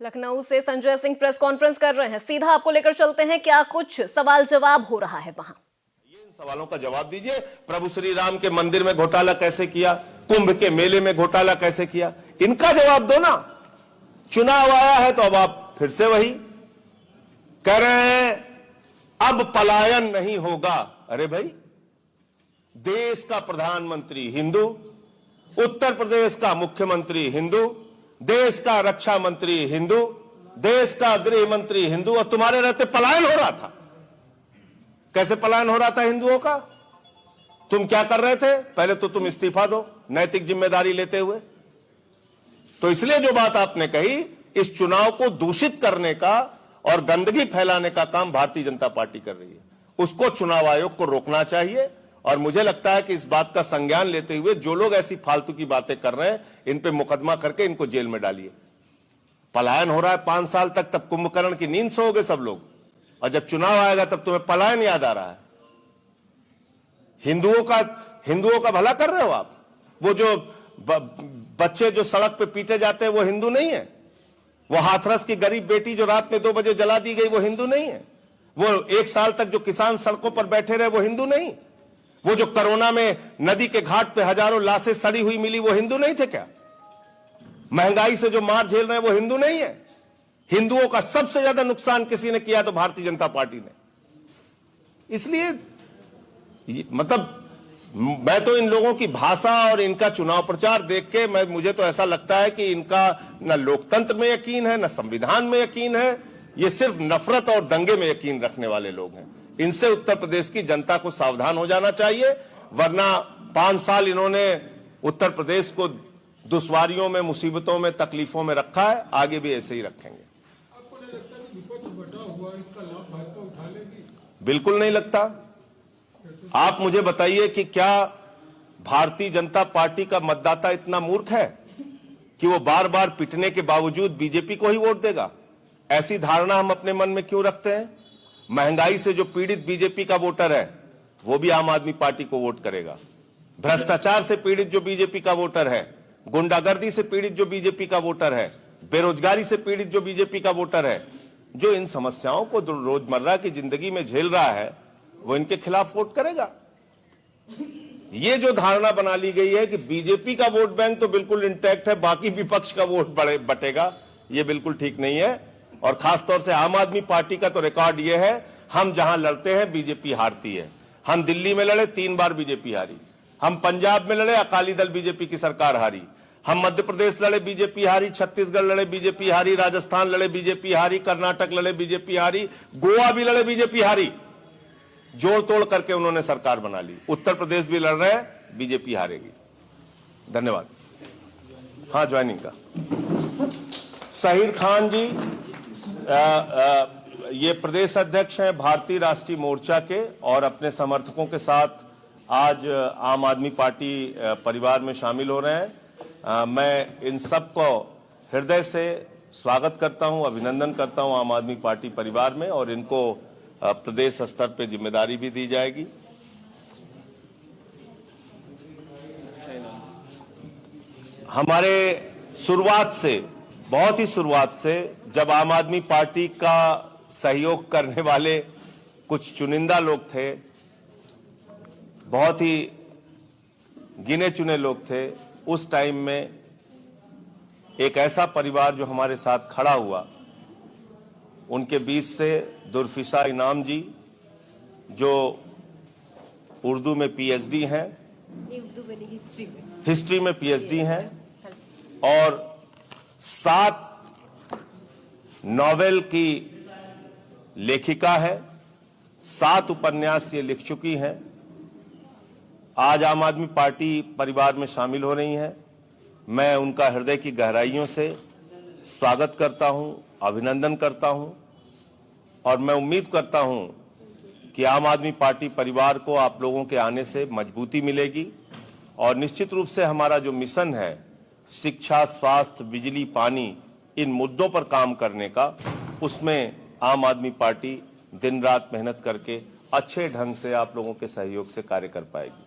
लखनऊ से Sanjay Singh press conference कर रहे हैं। सीधा आपको लेकर चलते हैं, क्या कुछ सवाल जवाब हो रहा है वहां। इन सवालों का जवाब दीजिए। प्रभु श्री राम के मंदिर में घोटाला कैसे किया, कुंभ के मेले में घोटाला कैसे किया, इनका जवाब दो ना। चुनाव आया है तो अब आप फिर से वही कह रहे हैं, अब पलायन नहीं होगा। अरे भाई, देश का प्रधानमंत्री हिंदू, उत्तर प्रदेश का मुख्यमंत्री हिंदू, देश का रक्षा मंत्री हिंदू, देश का गृह मंत्री हिंदू, और तुम्हारे रहते पलायन हो रहा था। कैसे पलायन हो रहा था हिंदुओं का? तुम क्या कर रहे थे? पहले तो तुम इस्तीफा दो नैतिक जिम्मेदारी लेते हुए। तो इसलिए जो बात आपने कही, इस चुनाव को दूषित करने का और गंदगी फैलाने का काम भारतीय जनता पार्टी कर रही है। उसको चुनाव आयोग को रोकना चाहिए। और मुझे लगता है कि इस बात का संज्ञान लेते हुए जो लोग ऐसी फालतू की बातें कर रहे हैं, इन पे मुकदमा करके इनको जेल में डालिए। पलायन हो रहा है 5 साल तक, तब कुंभकर्ण की नींद सोओगे सब लोग, और जब चुनाव आएगा तब तुम्हें पलायन याद आ रहा है। हिंदुओं का भला कर रहे हो आप। वो जो बच्चे जो सड़क पे पीटे जाते हैं वो हिंदू नहीं है। वो हाथरस की गरीब बेटी जो रात में 2 बजे जला दी गई वो हिंदू नहीं है। वो 1 साल तक जो किसान सड़कों पर बैठे रहे वो हिंदू नहीं। वो जो कोरोना में नदी के घाट पे हजारों लाशें सड़ी हुई मिली वो हिंदू नहीं थे क्या? महंगाई से जो मार झेल रहे हैं वो हिंदू नहीं है। हिंदुओं का सबसे ज्यादा नुकसान किसी ने किया तो भारतीय जनता पार्टी ने। इसलिए मतलब मैं तो इन लोगों की भाषा और इनका चुनाव प्रचार देख के मुझे तो ऐसा लगता है कि इनका न लोकतंत्र में यकीन है, न संविधान में यकीन है। ये सिर्फ नफरत और दंगे में यकीन रखने वाले लोग हैं। इनसे उत्तर प्रदेश की जनता को सावधान हो जाना चाहिए, वरना 5 साल इन्होंने उत्तर प्रदेश को दुश्वारियों में, मुसीबतों में, तकलीफों में रखा है, आगे भी ऐसे ही रखेंगे। आपको नहीं लगता कि विपक्ष बटा हुआ इसका लाभ भाजपा उठा लेगी? बिल्कुल नहीं लगता। आप मुझे बताइए कि क्या भारतीय जनता पार्टी का मतदाता इतना मूर्ख है कि वो बार बार पिटने के बावजूद बीजेपी को ही वोट देगा? ऐसी धारणा हम अपने मन में क्यों रखते हैं? महंगाई से जो पीड़ित बीजेपी का वोटर है वो भी आम आदमी पार्टी को वोट करेगा। भ्रष्टाचार से पीड़ित जो बीजेपी का वोटर है, गुंडागर्दी से पीड़ित जो बीजेपी का वोटर है, बेरोजगारी से पीड़ित जो बीजेपी का वोटर है, जो इन समस्याओं को रोजमर्रा की जिंदगी में झेल रहा है, वो इनके खिलाफ वोट करेगा। ये जो धारणा बना ली गई है कि बीजेपी का वोट बैंक तो बिल्कुल इंटैक्ट है, बाकी विपक्ष का वोट बटेगा, ये बिल्कुल ठीक नहीं है। और खासतौर से आम आदमी पार्टी का तो रिकॉर्ड ये है, हम जहां लड़ते हैं बीजेपी हारती है। हम दिल्ली में लड़े 3 बार बीजेपी हारी, हम पंजाब में लड़े अकाली दल बीजेपी की सरकार हारी, हम मध्य प्रदेश लड़े बीजेपी हारी, छत्तीसगढ़ लड़े बीजेपी हारी, राजस्थान लड़े बीजेपी हारी, कर्नाटक लड़े बीजेपी हारी, गोवा भी लड़े बीजेपी हारी। जोड़ तोड़ करके उन्होंने सरकार बना ली। उत्तर प्रदेश भी लड़ रहे हैं, बीजेपी हारेगी। धन्यवाद। हाँ, ज्वाइनिंग का शहीद खान जी ये प्रदेश अध्यक्ष हैं भारतीय राष्ट्रीय मोर्चा के, और अपने समर्थकों के साथ आज आम आदमी पार्टी परिवार में शामिल हो रहे हैं। मैं इन सबको हृदय से स्वागत करता हूं, अभिनंदन करता हूं आम आदमी पार्टी परिवार में, और इनको प्रदेश स्तर पे जिम्मेदारी भी दी जाएगी। हमारे शुरुआत से, बहुत ही शुरुआत से, जब आम आदमी पार्टी का सहयोग करने वाले कुछ चुनिंदा लोग थे, बहुत ही गिने चुने लोग थे, उस टाइम में एक ऐसा परिवार जो हमारे साथ खड़ा हुआ, उनके बीच से दुर्फिशा इनाम जी, जो उर्दू में पीएचडी हैं, हिस्ट्री में पीएचडी हैं, और 7 नॉवेल की लेखिका है, 7 उपन्यास ये लिख चुकी हैं। आज आम आदमी पार्टी परिवार में शामिल हो रही हैं। मैं उनका हृदय की गहराइयों से स्वागत करता हूं, अभिनंदन करता हूं, और मैं उम्मीद करता हूं कि आम आदमी पार्टी परिवार को आप लोगों के आने से मजबूती मिलेगी। और निश्चित रूप से हमारा जो मिशन है, शिक्षा, स्वास्थ्य, बिजली, पानी, इन मुद्दों पर काम करने का, उसमें आम आदमी पार्टी दिन रात मेहनत करके अच्छे ढंग से आप लोगों के सहयोग से कार्य कर पाएगी।